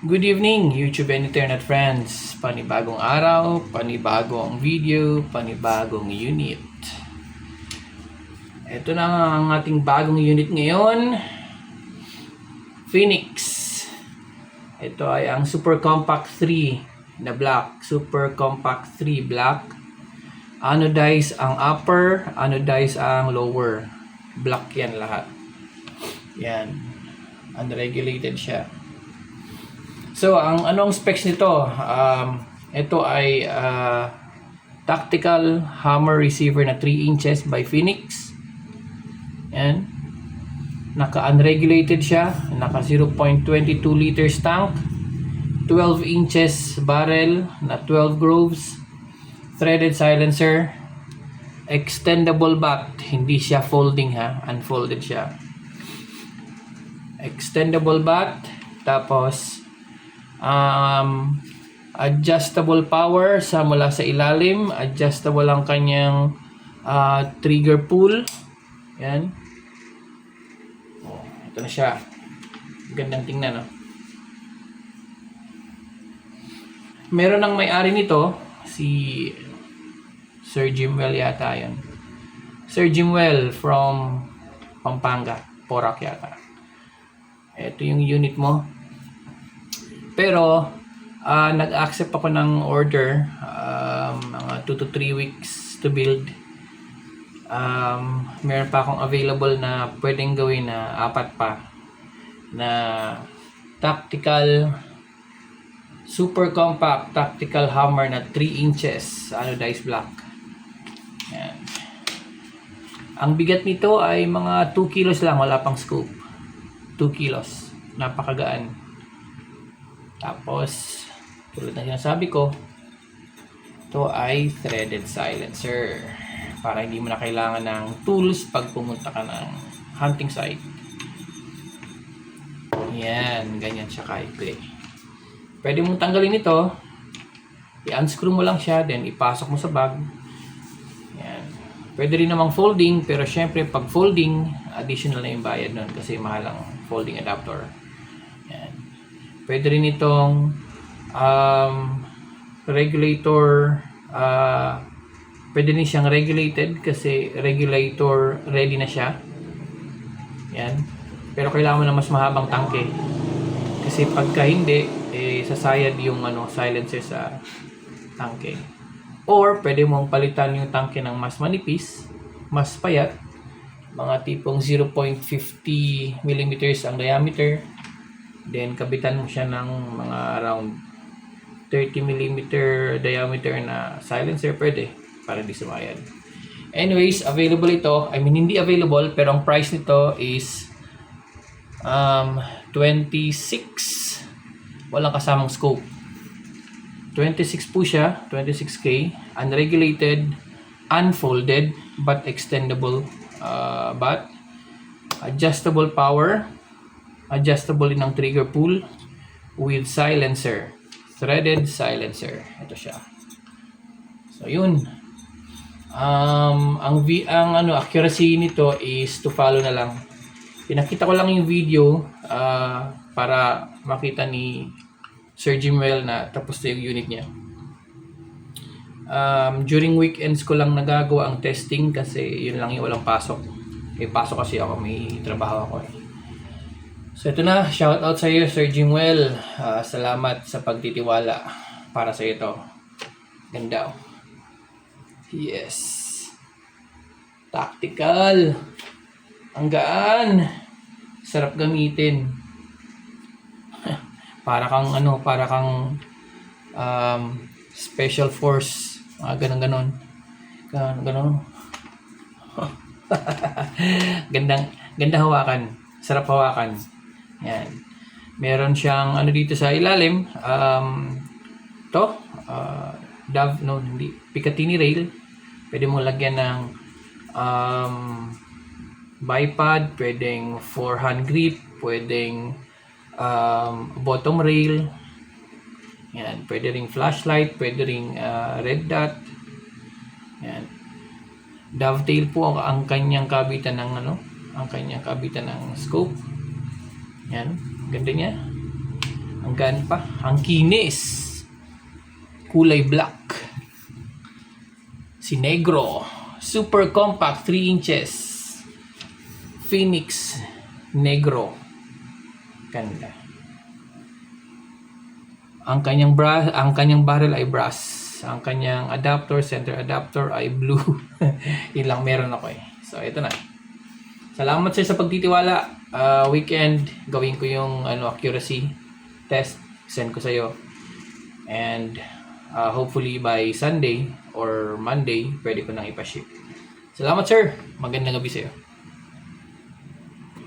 Good evening, YouTube and Internet friends. Panibagong araw, panibagong video, panibagong unit. Ito na ang ating bagong unit ngayon. Phoenix. Ito ay ang Super Compact 3 na black. Super Compact 3 black. Anodize ang upper, anodize ang lower. Black yan lahat. Yan. Unregulated siya. So, ang anong specs nito? Ito ay tactical hammer receiver na 3 inches by Phoenix. Yan. Naka-unregulated siya. Naka 0.22 liters tank. 12 inches barrel na 12 grooves. Threaded silencer. Extendable bat. Hindi siya folding ha. Unfolded siya. Extendable bat. Tapos adjustable power sa mula sa ilalim, adjustable ang kanyang trigger pull. Yan. Oh, ito na siya. Gandang tingnan, no? Meron ng may-ari nito, si Sir Jimwell yata yan. Sir Jimwell from Pampanga, Porac yata. Ito yung unit mo. Pero, nag-accept ako ng order, mga 2 to 3 weeks to build. Meron pa akong available na pwedeng gawin na 4 pa na tactical, super compact tactical hammer na 3 inches, anodized black. Yan. Ang bigat nito ay mga 2 kilos lang, wala pang scoop. 2 kilos. Napakagaan. Tapos, tulad na sinasabi ko, ito ay threaded silencer para hindi mo na kailangan ng tools pag pumunta ka ng hunting site. Yan, ganyan siya kaikli. Pwede mong tanggalin ito, i-unscrew mo lang siya, then ipasok mo sa bag. Yan. Pwede rin namang folding, pero syempre pag folding, additional na yung bayad nun kasi mahal ang folding adapter. Pwede rin itong regulator, pwede rin siyang regulated kasi regulator ready na siya. Yan. Pero kailangan mo na mas mahabang tangke. Kasi pagka hindi, sasayad yung silencer sa tangke. Or pwede mong palitan yung tangke ng mas manipis, mas payat, mga tipong 0.50 mm ang diameter. Then, kabitan mo siya ng mga around 30 mm diameter na silencer. Pwede, para di sumayad. Anyways, available ito. I mean, hindi available, pero ang price nito is 26. Walang kasamang scope. 26 po siya, 26K. Unregulated, unfolded, but extendable bat. Adjustable power. Adjustable din ang trigger pull with silencer, threaded silencer. Ito siya. So yun. Ang accuracy nito is to follow na lang. Pinakita ko lang yung video para makita ni Sir Jimwell na tapos na yung unit niya. During weekends ko lang nagagawa ang testing kasi yun lang yung walang pasok. May pasok kasi ako, may trabaho ako eh. So ito na, shout out sa iyo Sir Jimwell. Salamat sa pagtitiwala para sa ito. Ganda. Yes. Tactical. Ang gaan. Sarap gamitin. Para kang special force. Mga ganon. Ganon. Ganda hawakan. Sarap hawakan. Yan. Meron siyang dito sa ilalim. Picatinny rail. Pwede mo lagyan ng bipod, pwedeng forehand grip, pwedeng bottom rail. Yan. Pwede ring flashlight, pwede ring red dot. Yan. Dovetail po ang kanyang kabitan ng scope. Yan, ganda niya. Ang Hanggang pa. Ang kinis. Kulay black. Si Negro. Super compact 3 inches. Phoenix Negro. Ganda. Ang kanyang barrel ay brass. Ang kanyang adapter, center adapter ay blue. Yun lang meron ako eh. So ito na. Salamat sir sa pagtitiwala. Weekend gawin ko yung accuracy test. Send ko sa iyo. And hopefully by Sunday or Monday pwede ko nang ipa-ship. Salamat sir. Magandang gabi sa iyo.